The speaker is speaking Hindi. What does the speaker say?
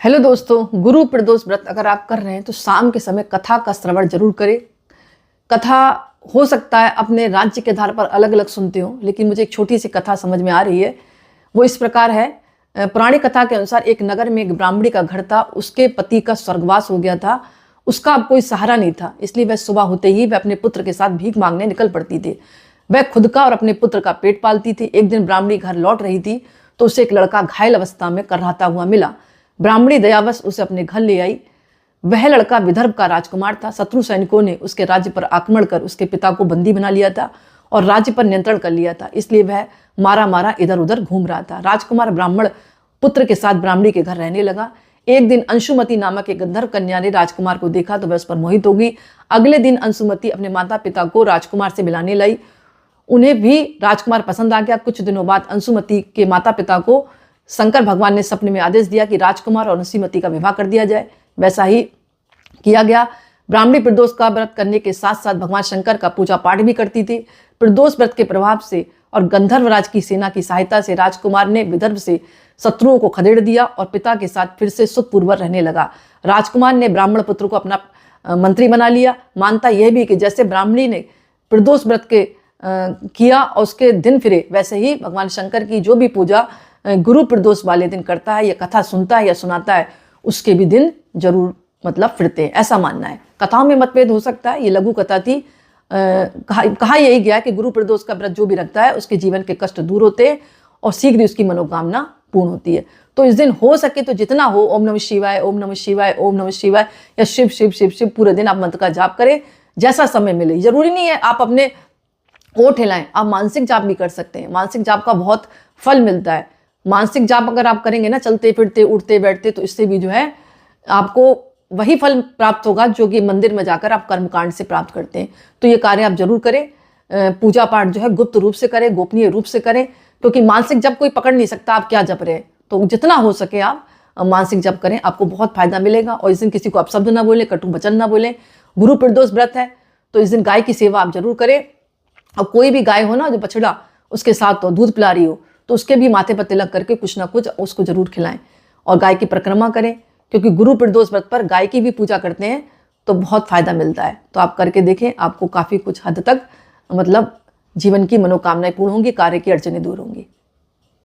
हेलो दोस्तों, गुरु प्रदोष व्रत अगर आप कर रहे हैं तो शाम के समय कथा का श्रवण जरूर करें। कथा हो सकता है अपने राज्य के आधार पर अलग अलग सुनते हो, लेकिन मुझे एक छोटी सी कथा समझ में आ रही है। वो इस प्रकार है। पुरानी कथा के अनुसार एक नगर में एक ब्राह्मणी का घर था। उसके पति का स्वर्गवास हो गया था। उसका अब कोई सहारा नहीं था, इसलिए वह सुबह होते ही वह अपने पुत्र के साथ भीख मांगने निकल पड़ती थी। वह खुद का और अपने पुत्र का पेट पालती थी। एक दिन ब्राह्मणी घर लौट रही थी तो उसे एक लड़का घायल अवस्था में करहाता हुआ मिला। ब्राह्मणी दयावश उसे अपने घर ले आई। वह लड़का विदर्भ का राजकुमार था। शत्रु सैनिकों ने उसके राज्य पर आक्रमण कर उसके पिता को बंदी बना लिया था और राज्य पर नियंत्रण कर लिया था, इसलिए वह मारा मारा इधर उधर घूम रहा था। राजकुमार ब्राह्मण पुत्र के साथ ब्राह्मणी के घर रहने लगा। एक दिन अंशुमति नामक एक गंधर्व कन्या ने राजकुमार को देखा तो वह उस पर मोहित हो गई। अगले दिन अंशुमति अपने माता पिता को राजकुमार से मिलाने लाई। उन्हें भी राजकुमार पसंद आ गया। कुछ दिनों बाद अंशुमति के माता पिता को शंकर भगवान ने सपने में आदेश दिया कि राजकुमार और अंशुमति का विवाह कर दिया जाए। वैसा ही किया गया। ब्राह्मणी प्रदोष का व्रत करने के साथ साथ भगवान शंकर का पूजा पाठ भी करती थी। प्रदोष व्रत के प्रभाव से और गंधर्वराज की सेना की सहायता से राजकुमार ने विदर्भ से शत्रुओं को खदेड़ दिया और पिता के साथ फिर से सुखपूर्वक रहने लगा। राजकुमार ने ब्राह्मण पुत्र को अपना मंत्री बना लिया। मानता यह भी कि जैसे ब्राह्मणी ने प्रदोष व्रत के किया और उसके दिन फिरे, वैसे ही भगवान शंकर की जो भी पूजा गुरु प्रदोष वाले दिन करता है या कथा सुनता है या सुनाता है, उसके भी दिन जरूर फिरते हैं, ऐसा मानना है। कथाओं में मतभेद हो सकता है। ये लघु कथा थी। कहा यही गया कि गुरु प्रदोष का व्रत जो भी रखता है उसके जीवन के कष्ट दूर होते हैं और शीघ्र ही उसकी मनोकामना पूर्ण होती है। तो इस दिन हो सके तो जितना हो ओम नमः शिवाय, ओम नमः शिवाय, ओम नमः शिवाय या शिव शिव शिव शिव पूरे दिन आप मंत्र का जाप करें। जैसा समय मिले, जरूरी नहीं है आप अपने ओठ हिलाएं, आप मानसिक जाप भी कर सकते हैं। मानसिक जाप का बहुत फल मिलता है। मानसिक जाप अगर आप करेंगे ना, चलते फिरते उठते बैठते, तो इससे भी जो है आपको वही फल प्राप्त होगा जो कि मंदिर में जाकर आप कर्मकांड से प्राप्त करते हैं। तो ये कार्य आप जरूर करें। पूजा पाठ जो है गुप्त रूप से करें, गोपनीय रूप से करें, क्योंकि मानसिक जप कोई पकड़ नहीं सकता आप क्या जप रहे हैं। तो जितना हो सके आप मानसिक जप करें, आपको बहुत फायदा मिलेगा। और इस दिन किसी को अपशब्द ना बोले, कटु वचन ना बोले। गुरु प्रदोष व्रत है तो इस दिन गाय की सेवा आप जरूर करें। और कोई भी गाय हो ना जो बछड़ा उसके साथ हो, दूध पिला रही हो, तो उसके भी माथे पर तिलक करके कुछ ना कुछ उसको जरूर खिलाएं। और गाय की परिक्रमा करें, क्योंकि गुरु प्रदोष व्रत पर गाय की भी पूजा करते हैं तो बहुत फायदा मिलता है। तो आप करके देखें, आपको काफ़ी कुछ हद तक जीवन की मनोकामनाएं पूर्ण होंगी, कार्य की अड़चनें दूर होंगी।